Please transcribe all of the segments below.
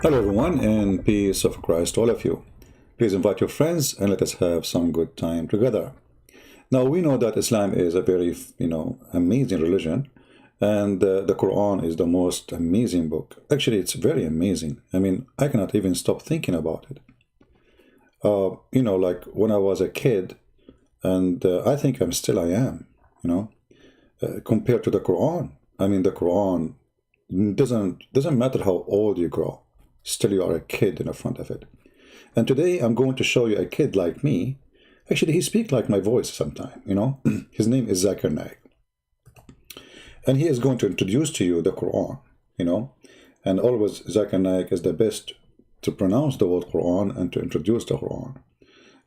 Hello, everyone, and peace of Christ to all of you. Please invite your friends and let us have some good time together. Now, we know that Islam is a very, amazing religion, and the Quran is the most amazing book. Actually, it's very amazing. I mean, I cannot even stop thinking about it. Like when I was a kid, and I think I am, compared to the Quran. I mean, the Quran doesn't matter how old you grow, still you are a kid in the front of it. And today I'm going to show you a kid like me. Actually, he speaks like my voice sometime. His name is Zakir Naik. And he is going to introduce to you the Quran. And always Zakir Naik is the best to pronounce the word Quran and to introduce the Quran.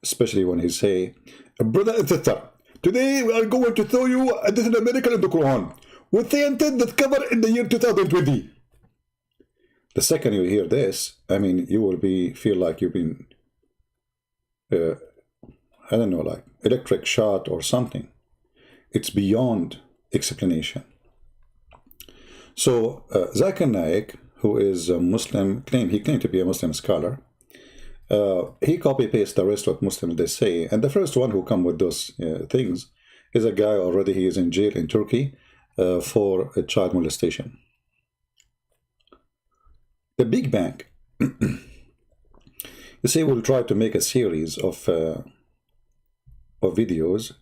Especially when he say, brother and sister, today we are going to show you this is a miracle in the Quran with the intent that covered in the year 2020. The second you hear this, I mean, you will feel like you've been, I don't know, like electric shot or something. It's beyond explanation. So Zakir Naik, who is a Muslim, he claimed to be a Muslim scholar. He copy-pastes the rest of Muslims they say, and the first one who come with those things is a guy already. He is in jail in Turkey for a child molestation. The Big Bang. You see, we'll try to make a series of videos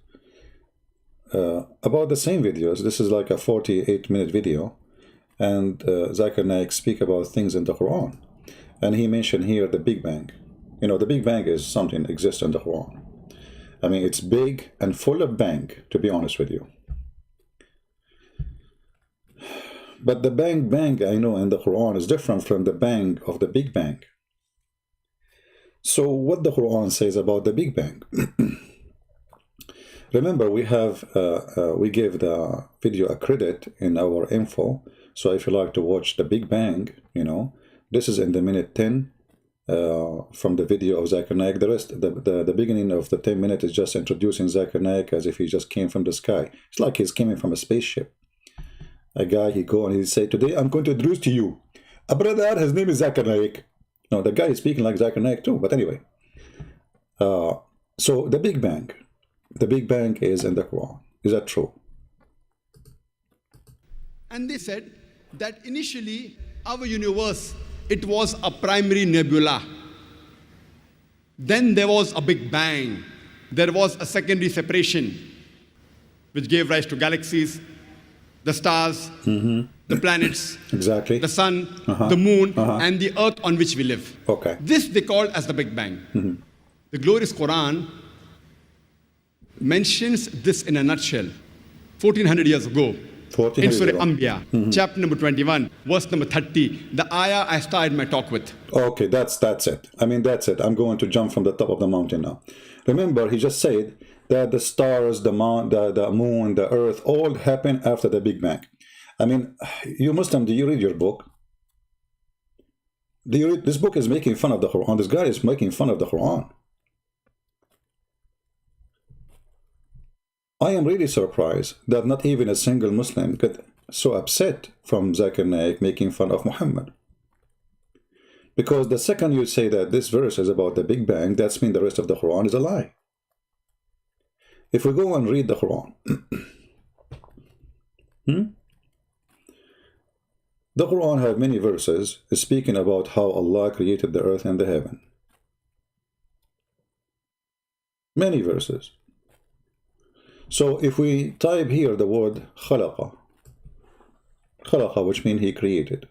about the same videos. This is like a 48-minute video, and Zakir Naik speak about things in the Quran, and he mentioned here the Big Bang. The Big Bang is something that exists in the Quran. I mean, it's big and full of bang, to be honest with you. But the bang bang I know in the Quran is different from the bang of the Big Bang. So what the Quran says about the Big Bang? Remember, we gave the video a credit in our info. So if you like to watch the Big Bang, this is in the minute 10 from the video of Zakir Naik. The rest, the beginning of the 10 minutes is just introducing Zakir Naik as if he just came from the sky. It's like he's coming from a spaceship. A guy, he go and he say, today I'm going to introduce to you a brother, his name is Zakir Naik. No, the guy is speaking like Zakir Naik too, but anyway. So the Big Bang is in the Quran. Is that true? And they said that initially our universe, it was a primary nebula. Then there was a Big Bang. There was a secondary separation, which gave rise to galaxies, the stars, the planets, exactly, the sun, the moon, and the earth on which we live. Okay. This they called as the Big Bang. The glorious Quran mentions this in a nutshell 1400 years ago. In Surah Anbiya, chapter number 21, verse number 30, the ayah I started my talk with. Okay, that's it. I mean, that's it. I'm going to jump from the top of the mountain now. Remember, he just said that the stars, the moon, the earth, all happened after the Big Bang. I mean, you Muslim, do you read your book? This book is making fun of the Quran. This guy is making fun of the Quran. I am really surprised that not even a single Muslim got so upset from Zakir Naik making fun of Muhammad. Because the second you say that this verse is about the Big Bang, that's mean the rest of the Quran is a lie. If we go and read the Quran, the Quran have many verses speaking about how Allah created the earth and the heaven. Many verses. So if we type here the word khalaqa, which means he created.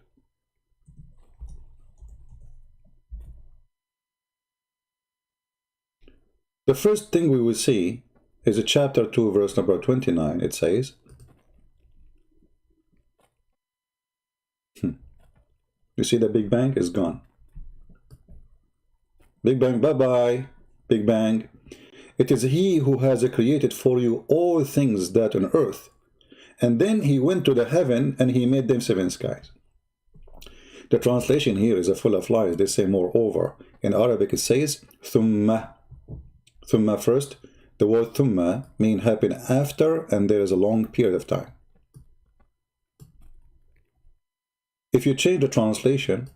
The first thing we will see is a chapter 2, verse number 29. It says, you see the Big Bang is gone. Big Bang, bye-bye, Big Bang. It is he who has created for you all things that on earth. And then he went to the heaven and he made them 7 skies. The translation here is full of lies. They say moreover. In Arabic it says thumma. Thumma first. The word thumma means happen after, and there is a long period of time. If you change the translation,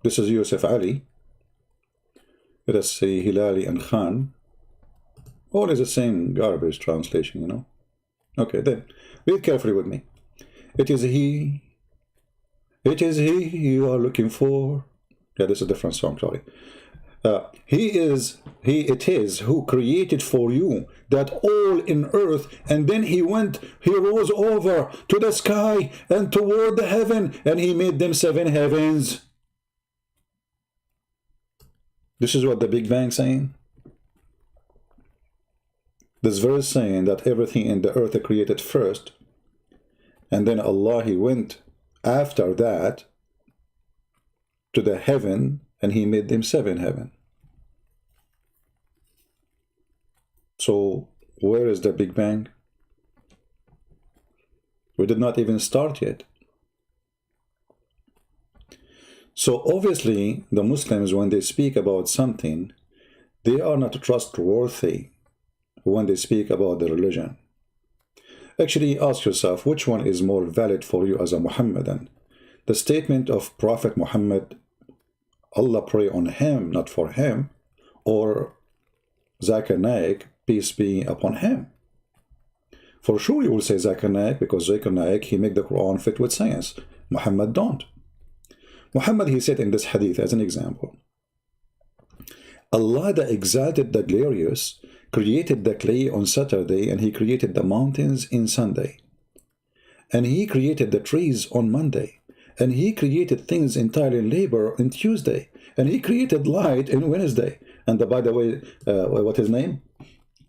This is Yusuf Ali. Let us say Hilali and Khan. All is the same garbage translation, you know. Okay, then read carefully with me. It is he you are looking for. Yeah, this is a different song, sorry. It is who created for you that all in earth, and then he rose over to the sky and toward the heaven, and he made them 7 heavens. This is what the Big Bang saying. This verse saying that everything in the earth created first, and then Allah, he went after that to the heaven, and he made them 7 heaven. So where is the Big Bang? We did not even start yet. So obviously the Muslims, when they speak about something, they are not trustworthy when they speak about the religion. Actually, ask yourself, which one is more valid for you as a Muhammadan? The statement of Prophet Muhammad, Allah pray on him, not for him, or Zakir Naik, peace be upon him? For sure you will say Zakir Naik, because Zakir Naik, he make the Quran fit with science. Muhammad don't. Muhammad, he said in this hadith, as an example, Allah the Exalted, the Glorious, created the clay on Saturday, and he created the mountains in Sunday. And he created the trees on Monday. And he created things entirely in labor on Tuesday. And he created light in Wednesday. And by the way, what his name?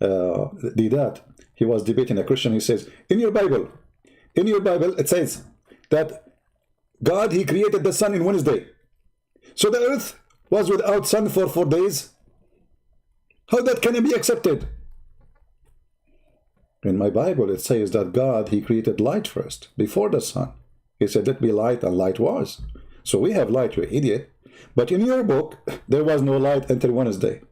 Didat, he was debating a Christian. He says, in your Bible, it says that God, he created the sun in Wednesday. So the earth was without sun for 4 days. How that can be accepted? In my Bible, it says that God, he created light first, before the sun. He said, let be light, and light was. So we have light, you idiot. But in your book, there was no light until Wednesday.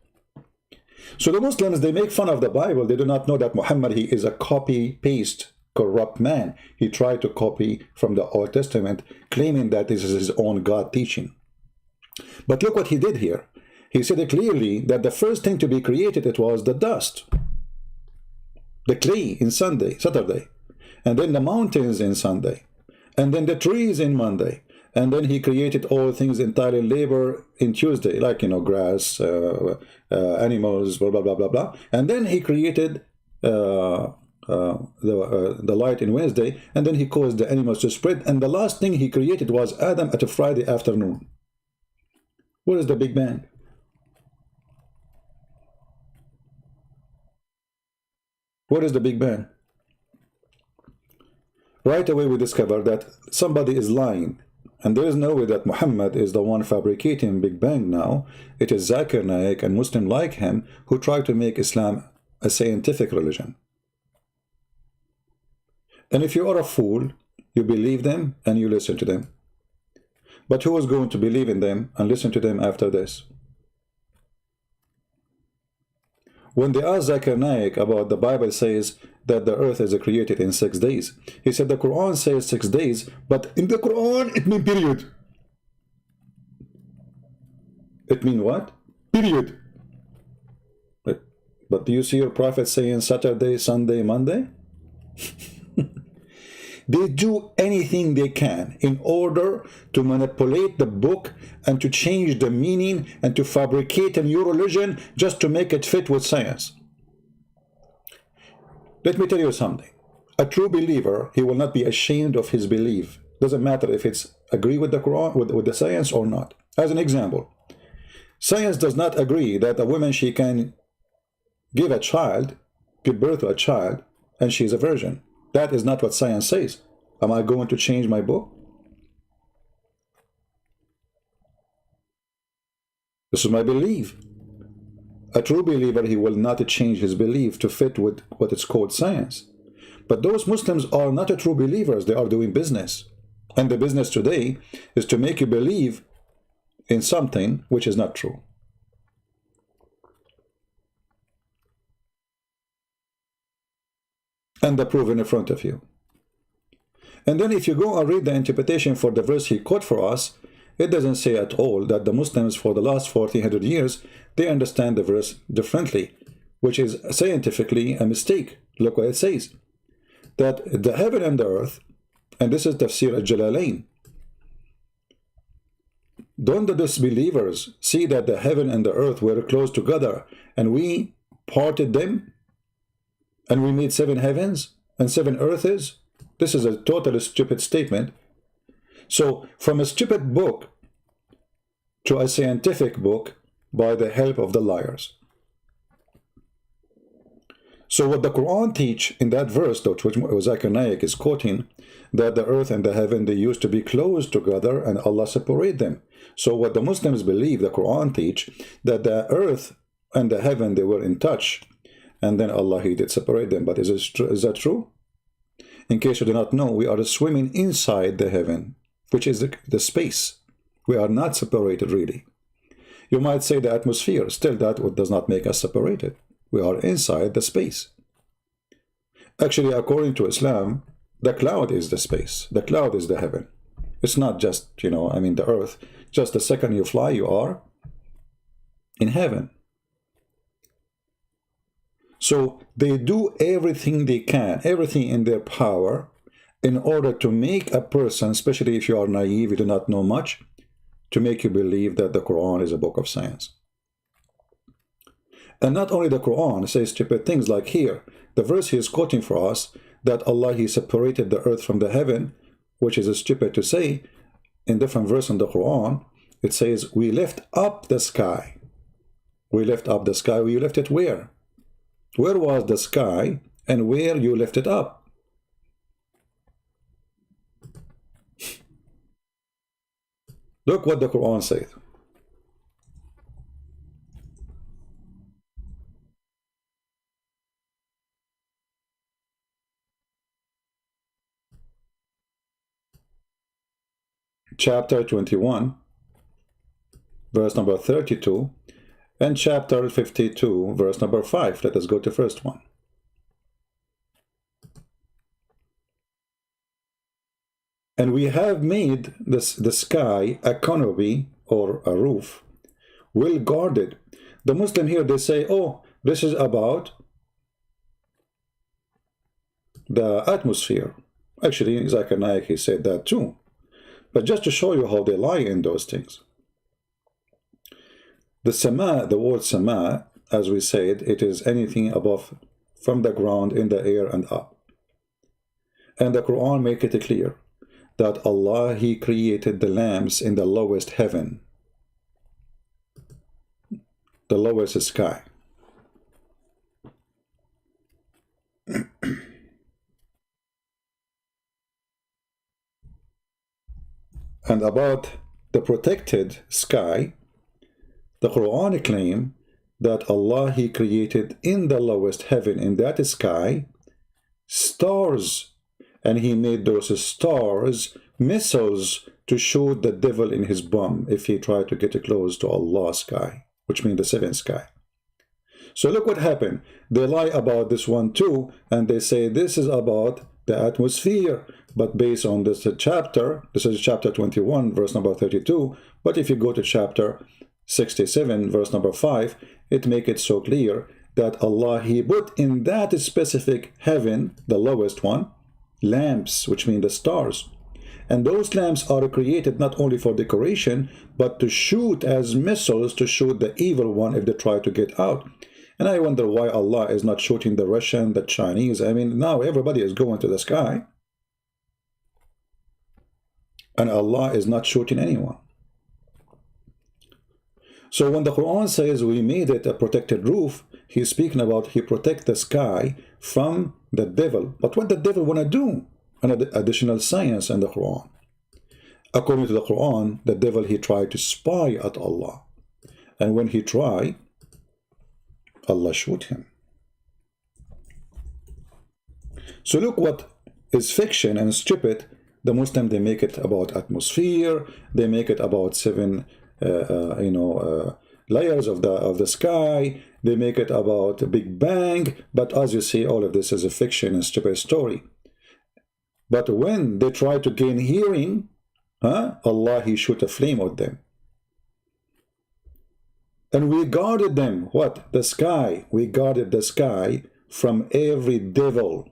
So the Muslims, they make fun of the Bible. They do not know that Muhammad, he is a copy-paste, corrupt man. He tried to copy from the Old Testament, claiming that this is his own God teaching. But look what he did here. He said clearly that the first thing to be created, it was the dust, the clay in Saturday, and then the mountains in Sunday, and then the trees in Monday, and then he created all things entirely labor in Tuesday, like, you know, grass, animals, blah, blah, blah, blah, blah. And then he created the light in Wednesday, and then he caused the animals to spread. And the last thing he created was Adam at a Friday afternoon. Where is the Big Bang? What is the Big Bang? Right away we discover that somebody is lying. And there is no way that Muhammad is the one fabricating Big Bang now. It is Zakir Naik and Muslim like him who try to make Islam a scientific religion. And if you are a fool, you believe them and you listen to them. But who is going to believe in them and listen to them after this? When they asked Zakir Naik about the Bible says that the earth is created in 6 days, he said the Quran says 6 days, but in the Quran it means period. It means what? Period. But do you see your prophet saying Saturday, Sunday, Monday? They do anything they can in order to manipulate the book and to change the meaning and to fabricate a new religion just to make it fit with science. Let me tell you something. A true believer, he will not be ashamed of his belief. Doesn't matter if it's agree with the Quran, with the science or not. As an example, science does not agree that a woman, she can give birth to a child, and she's a virgin. That is not what science says. Am I going to change my book? This is my belief. A true believer, he will not change his belief to fit with what is called science. But those Muslims are not true believers. They are doing business. And the business today is to make you believe in something which is not true. And the proof in front of you. And then if you go and read the interpretation for the verse he quote for us, it doesn't say at all that the Muslims for the last 1400 years, they understand the verse differently, which is scientifically a mistake. Look what it says. That the heaven and the earth, and this is Tafsir al-Jalalain, don't the disbelievers see that the heaven and the earth were close together and we parted them and we made 7 heavens and 7 earths? This is a totally stupid statement. So from a stupid book to a scientific book by the help of the liars. So what the Quran teach in that verse, which Zakir Naik is quoting, that the earth and the heaven, they used to be close together and Allah separate them. So what the Muslims believe, the Quran teach, that the earth and the heaven, they were in touch, and then Allah, He did separate them. But is that true? In case you do not know, we are swimming inside the heaven, which is the space. We are not separated, really. You might say the atmosphere, still that does not make us separated. We are inside the space. Actually, according to Islam, the cloud is the space. The cloud is the heaven. It's not just, the earth. Just the second you fly, you are in heaven. So they do everything they can, everything in their power, in order to make a person, especially if you are naive, you do not know much, to make you believe that the Quran is a book of science. And not only the Quran says stupid things like here, the verse he is quoting for us, that Allah, He separated the earth from the heaven, which is stupid to say. In different verse in the Quran, it says, we lift up the sky. We lift up the sky. We lift it where? Where was the sky and where you lift it up? Look what the Quran says. Chapter 21, verse number 32, and chapter 52, verse number 5. Let us go to first one. And we have made the sky a canopy or a roof, well guarded. The Muslim here, they say, oh, this is about the atmosphere. Actually, Zakir Naik, he said that too. But just to show you how they lie in those things. The sama, the word sama, as we said, it is anything above, from the ground, in the air and up. And the Quran make it clear that Allah, He created the lamps in the lowest heaven, the lowest sky. And about the protected sky, the Quran claim that Allah, He created in the lowest heaven, in that sky, stars, and He made those stars missiles to shoot the devil in his bum if he tried to get close to Allah's sky, which means the seventh sky. So look what happened. They lie about this one too, and they say this is about the atmosphere. But based on this chapter, this is chapter 21, verse number 32. But if you go to chapter 67, verse number 5, it makes it so clear that Allah, He put in that specific heaven, the lowest one, lamps, which mean the stars. And those lamps are created not only for decoration, but to shoot as missiles to shoot the evil one if they try to get out. And I wonder why Allah is not shooting the Russian, the Chinese. I mean, now everybody is going to the sky. And Allah is not shooting anyone. So when the Quran says we made it a protected roof, He's speaking about He protect the sky from the devil. But what the devil want to do? Another additional science in the Quran. According to the Quran, the devil, he tried to spy at Allah. And when he tried, Allah shoot him. So look what is fiction and stupid. The Muslim, they make it about atmosphere, they make it about 7 layers of the sky, they make it about a Big Bang, but as you see, all of this is a fiction and stupid story. But when they try to gain hearing, Huh? Allah, He shoot a flame at them. And we guarded them. What? The sky. We guarded the sky from every devil.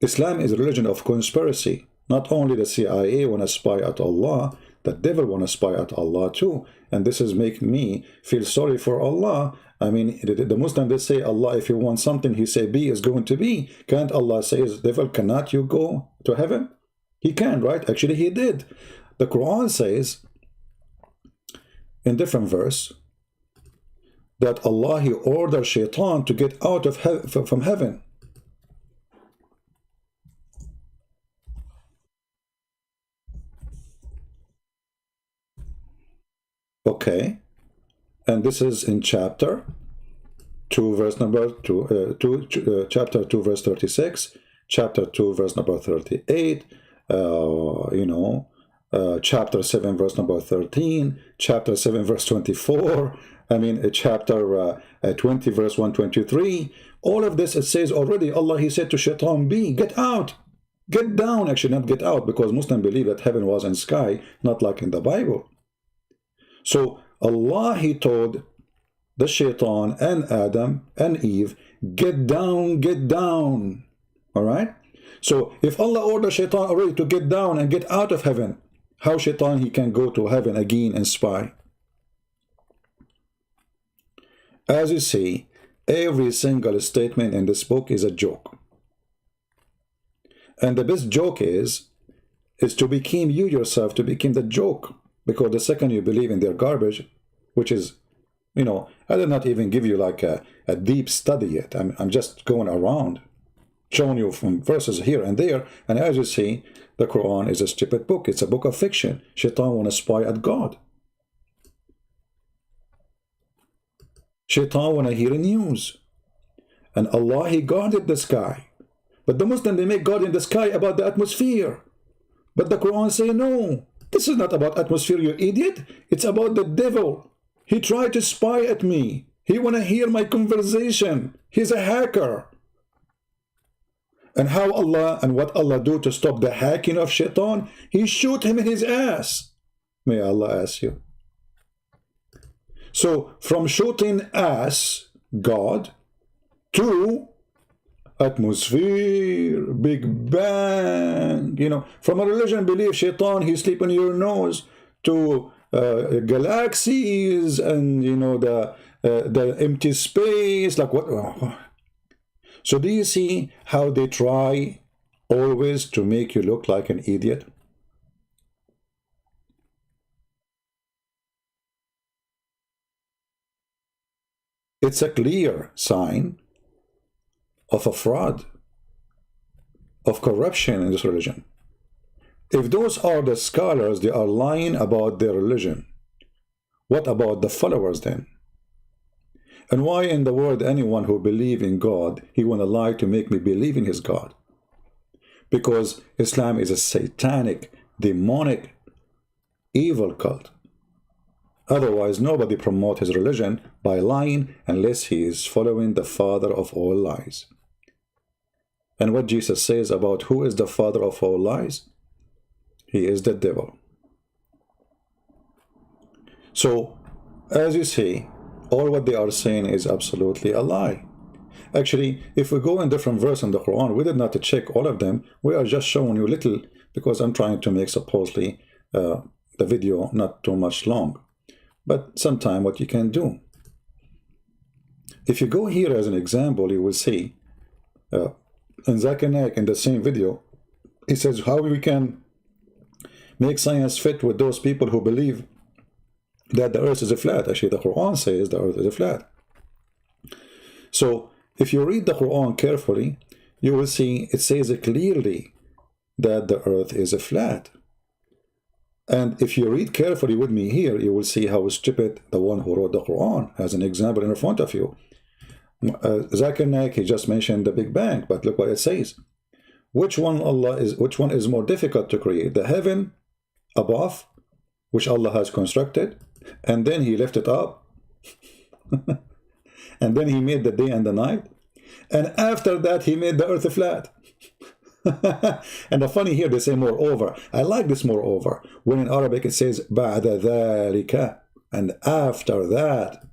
Islam is a religion of conspiracy. Not only the CIA want to spy at Allah, the devil want to spy at Allah too. And this is making me feel sorry for Allah. I mean, the Muslim, they say, Allah, if you want something, He say be is going to be. Can't Allah say, devil, cannot you go to heaven? He can, right? Actually, He did. The Quran says, in different verse, that Allah, He ordered shaitan to get out of from heaven. Okay, and this is in chapter 2, verse number 2, chapter 2, verse 36, chapter 2, verse number 38, chapter 7, verse number 13, chapter 7, verse 24, I mean, chapter 20, verse 123. All of this, it says already, Allah, He said to shaitan, be, get out, get down, actually not get out, because Muslims believe that heaven was in sky, not like in the Bible. So Allah, He told the shaitan and Adam and Eve, get down, get down. All right? So if Allah ordered shaitan already to get down and get out of heaven, how shaitan he can go to heaven again and spy? As you see, every single statement in this book is a joke. And the best joke is to become you yourself, to become the joke. Because the second you believe in their garbage, which is, I did not even give you like a deep study yet. I'm just going around, showing you from verses here and there. And as you see, the Quran is a stupid book. It's a book of fiction. Shaitan want to spy at God. Shaitan want to hear news. And Allah, He guarded the sky. But the Muslim, they make God in the sky about the atmosphere. But the Quran say, no. This is not about atmosphere, you idiot. It's about the devil. He tried to spy at me. He want to hear my conversation. He's a hacker. And how Allah and what Allah do to stop the hacking of shaitan? He shoot him in his ass. May Allah ask you. So from shooting ass, God, to atmosphere, Big Bang, from a religion belief, shaitan, he sleep on your nose, to galaxies and, the empty space, like what? So do you see how they try always to make you look like an idiot? It's a clear sign of a fraud, of corruption in this religion. If those are the scholars, they are lying about their religion. What about the followers then? And why in the world anyone who believes in God, he want to lie to make me believe in his God? Because Islam is a satanic, demonic, evil cult. Otherwise, nobody promotes his religion by lying unless he is following the father of all lies. And what Jesus says about who is the father of all lies? He is the devil. So, as you see, all what they are saying is absolutely a lie. Actually, if we go in different verses in the Quran, we did not check all of them. We are just showing you little, because I'm trying to make supposedly the video not too much long. But sometime what you can do. If you go here as an example, you will see in Zakir Naik in the same video, he says how we can make science fit with those people who believe that the earth is a flat. Actually, the Quran says the earth is a flat. So if you read the Quran carefully, you will see it says clearly that the earth is a flat. And if you read carefully with me here, you will see how stupid the one who wrote the Quran as an example in front of you. Zakir Naik, he just mentioned the Big Bang, but look what it says. Which one is more difficult to create? The heaven above, which Allah has constructed, and then he left it up, and then he made the day and the night, and after that he made the earth flat. And the funny here, they say moreover. I like this moreover. When in Arabic it says بعد ذلك, and after that.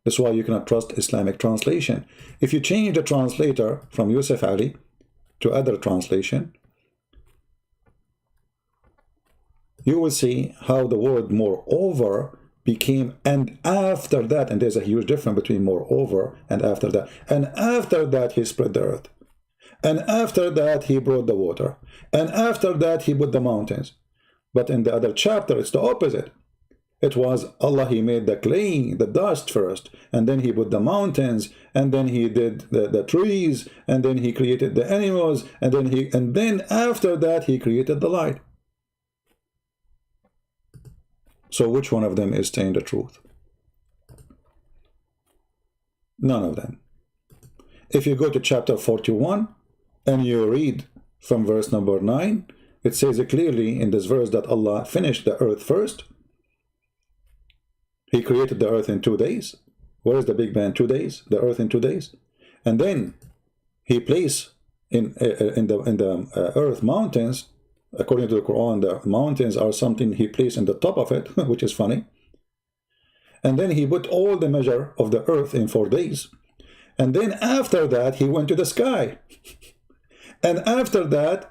That's why you cannot trust Islamic translation. If you change the translator from Yusuf Ali to other translation, you will see how the word moreover became and after that, and there's a huge difference between moreover and after that. And after that he spread the earth, and after that he brought the water, and after that he put the mountains. But in the other chapter it's the opposite. It was Allah, he made the clay, the dust first, and then he put the mountains, and then he did the trees, and then he created the animals, and then after that he created the light. So which one of them is saying the truth? None of them. If you go to chapter 41 and you read from verse number 9, it says clearly in this verse that Allah finished the earth first. He created the earth in 2 days. Where is the Big Bang? 2 days. The earth in 2 days. And then he placed in the earth mountains. According to the Quran, the mountains are something he placed in the top of it, which is funny. And then he put all the measure of the earth in 4 days. And then after that, he went to the sky. And after that,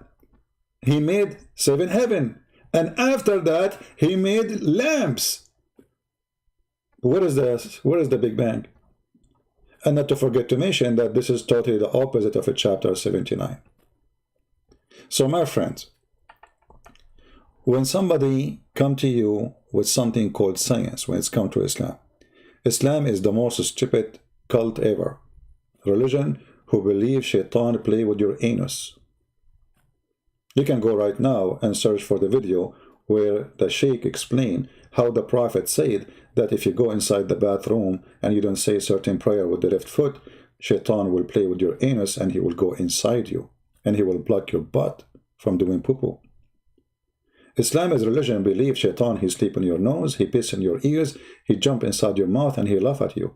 he made 7 heaven. And after that, he made lamps. What is the Big Bang? And not to forget to mention that this is totally the opposite of chapter 79. So my friends, when somebody come to you with something called science, when it's come to Islam, Islam is the most stupid cult ever. Religion who believe shaitan play with your anus. You can go right now and search for the video where the sheikh explained how the prophet said that if you go inside the bathroom and you don't say certain prayer with the left foot, shaitan will play with your anus and he will go inside you and he will block your butt from doing poo-poo. Islam is religion believe shaitan, he sleep in your nose, he piss in your ears, he jump inside your mouth and he laugh at you.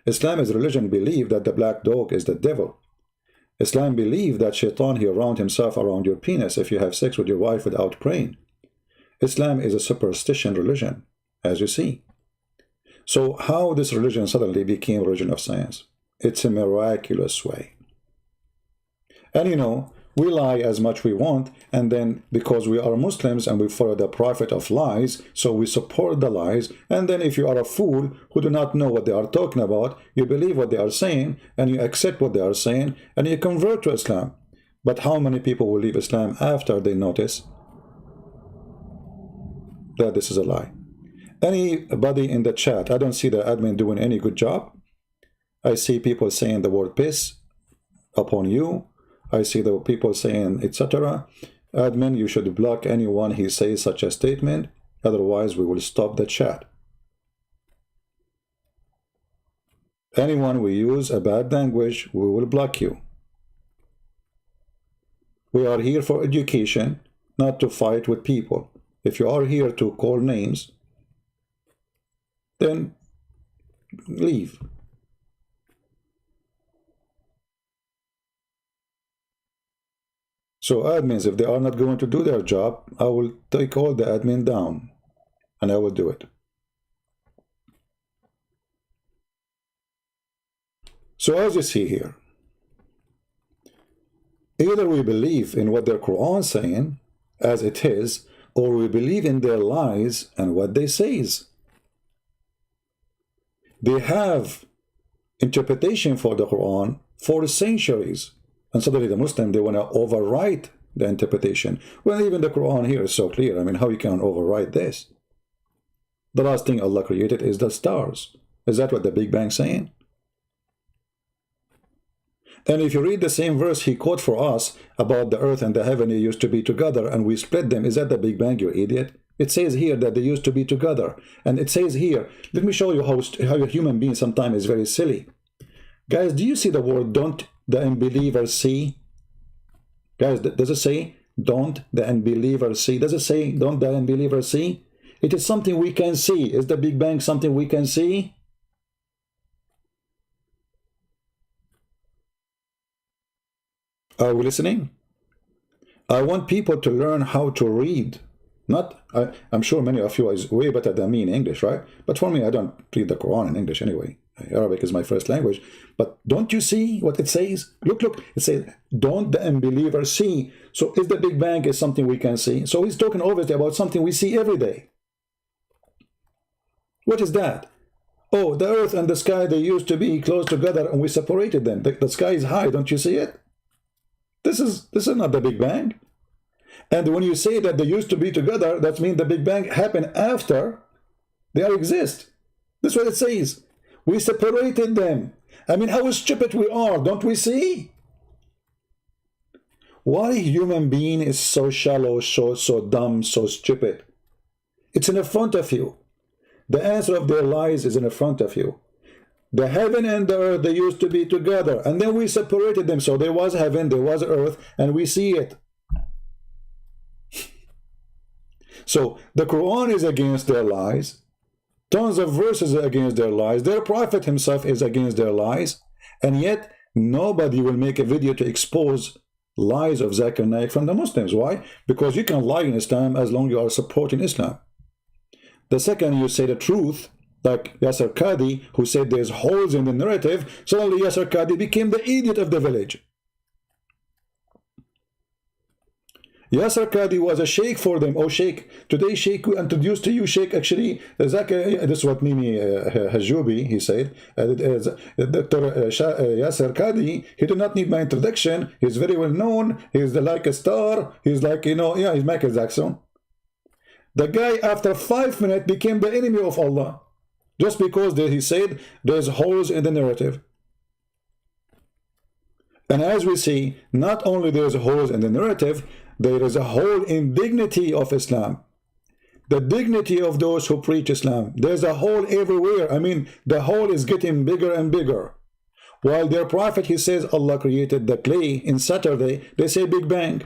Islam is religion believe that the black dog is the devil. Islam believe that shaitan, he around himself around your penis if you have sex with your wife without praying. Islam is a superstition religion, as you see. So how this religion suddenly became a religion of science? It's a miraculous way. And you know, we lie as much we want, and then because we are Muslims and we follow the prophet of lies, so we support the lies, and then if you are a fool who do not know what they are talking about, you believe what they are saying, and you accept what they are saying, and you convert to Islam. But how many people will leave Islam after they notice that this is a lie? Anybody in the chat, I don't see the admin doing any good job. I see people saying the word piss upon you. I see the people saying etc. Admin, you should block anyone who says such a statement. Otherwise, we will stop the chat. Anyone who use a bad language, we will block you. We are here for education, not to fight with people. If you are here to call names, then leave. So admins, if they are not going to do their job, I will take all the admin down, and I will do it. So as you see here, either we believe in what their Quran is saying, as it is, or we believe in their lies and what they says. They have interpretation for the Quran for centuries. And suddenly the Muslim, they want to overwrite the interpretation. Well, even the Quran here is so clear. I mean, how you can overwrite this? The last thing Allah created is the stars. Is that what the Big Bang saying? And if you read the same verse he quote for us about the earth and the heaven, they used to be together and we split them, is that the Big Bang, you idiot? It says here that they used to be together. And it says here, let me show you how a human being sometimes is very silly. Guys, do you see the word don't the unbeliever see? Guys, does it say don't the unbeliever see? Does it say don't the unbeliever see? It is something we can see. Is the Big Bang something we can see? Are we listening? I want people to learn how to read. Not, I'm sure many of you is way better than me in English, right? But for me, I don't read the Quran in English anyway. Arabic is my first language. But don't you see what it says? Look, it says, don't the unbeliever see? So is the Big Bang is something we can see? So he's talking obviously about something we see every day. What is that? Oh, the earth and the sky, they used to be close together and we separated them. The sky is high, don't you see it? This is not the Big Bang. And when you say that they used to be together, that means the Big Bang happened after they exist. That's what it says. We separated them. I mean, how stupid we are, don't we see? Why human being is so shallow, so dumb, so stupid? It's in the front of you. The answer of their lies is in the front of you. The heaven and the earth, they used to be together, and then we separated them. So there was heaven, there was earth, and we see it. So the Quran is against their lies. Tons of verses are against their lies. Their prophet himself is against their lies. And yet, nobody will make a video to expose lies of Zakir Naik from the Muslims. Why? Because you can lie in Islam as long as you are supporting Islam. The second you say the truth, like Yasser Qadi, who said there's holes in the narrative, suddenly Yasser Qadi became the idiot of the village. Yasser Qadi was a sheikh for them. Oh, sheikh. Today, sheikh introduced to you, sheikh, actually, this is what Mimi Hajoubi, he said. Dr. Yasser Qadi, he did not need my introduction. He's very well known. He's like a star. He's like, you know, yeah, he's Michael Jackson. The guy, after 5 minutes, became the enemy of Allah. Just because he said there's holes in the narrative. And as we see, not only there's holes in the narrative, there is a hole in dignity of Islam. The dignity of those who preach Islam. There's a hole everywhere. I mean, the hole is getting bigger and bigger. While their prophet, he says Allah created the clay in Saturday, they say Big Bang.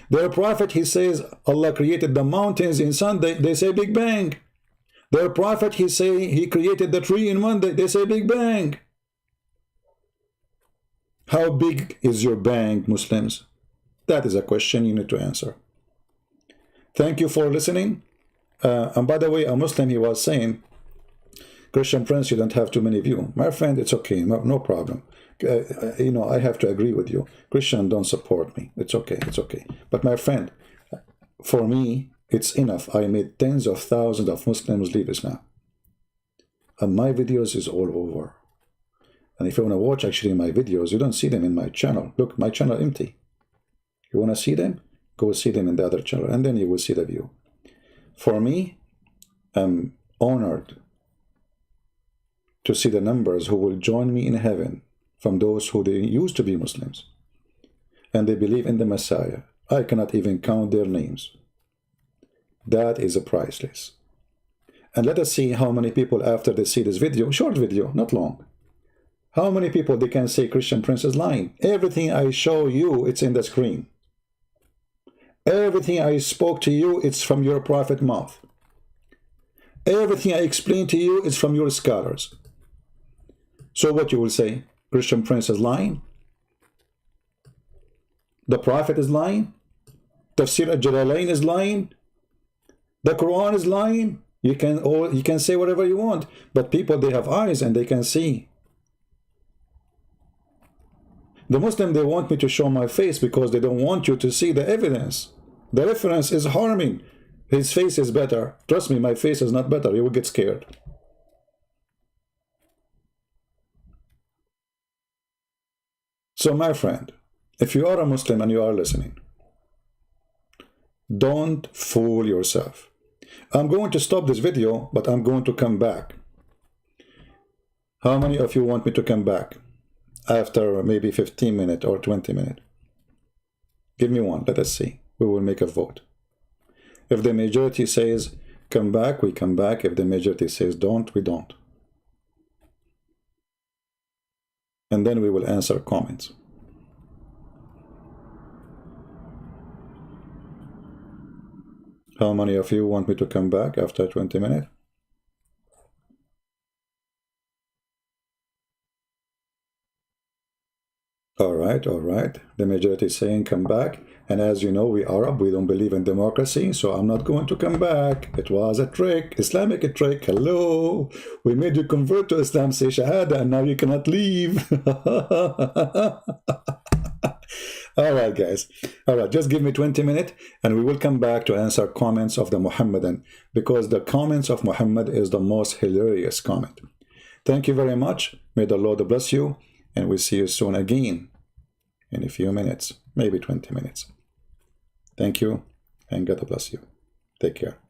Their prophet, he says Allah created the mountains in Sunday, they say Big Bang. Their prophet, he say he created the tree in Monday, they say Big Bang. How big is your bang, Muslims? That is a question you need to answer. Thank you for listening. And by the way, a Muslim, he was saying, Christian Prince, you don't have too many views. My friend, it's okay, no problem. You know, I have to agree with you. Christian don't support me. It's okay, it's okay. But my friend, for me, it's enough. I made tens of thousands of Muslims leave Islam. And my videos is all over. And if you want to watch actually my videos, you don't see them in my channel. Look, my channel empty. You want to see them? Go see them in the other channel, and then you will see the view. For me, I'm honored to see the numbers who will join me in heaven from those who they used to be Muslims. And they believe in the Messiah. I cannot even count their names. That is priceless. And let us see how many people after they see this video, short video, not long, how many people they can say Christian Prince is lying. Everything I show you, it's in the screen. Everything I spoke to you, it's from your prophet mouth. Everything I explained to you is from your scholars. So what you will say? Christian Prince is lying? The prophet is lying? Tafsir al-Jalalain is lying? The Quran is lying? You can say whatever you want, but people, they have eyes and they can see. The Muslim, they want me to show my face because they don't want you to see the evidence. The reference is harming. His face is better. Trust me, my face is not better. You will get scared. So my friend, if you are a Muslim and you are listening, don't fool yourself. I'm going to stop this video, but I'm going to come back. How many of you want me to come back after maybe 15 minutes or 20 minutes? Give me one. Let us see. We will make a vote. If the majority says come back, we come back. If the majority says don't, we don't. And then we will answer comments. How many of you want me to come back after 20 minutes? All right. right, all right. The majority is saying come back. And as you know, we Arab, we don't believe in democracy, so I'm not going to come back. It was a trick, Islamic trick. Hello, we made you convert to Islam, say Shahada, and now you cannot leave. All right, guys. All right, just give me 20 minutes, and we will come back to answer comments of the Muhammadan, because the comments of Muhammad is the most hilarious comment. Thank you very much. May the Lord bless you, and we'll see you soon again in a few minutes, maybe 20 minutes. Thank you, and God bless you. Take care.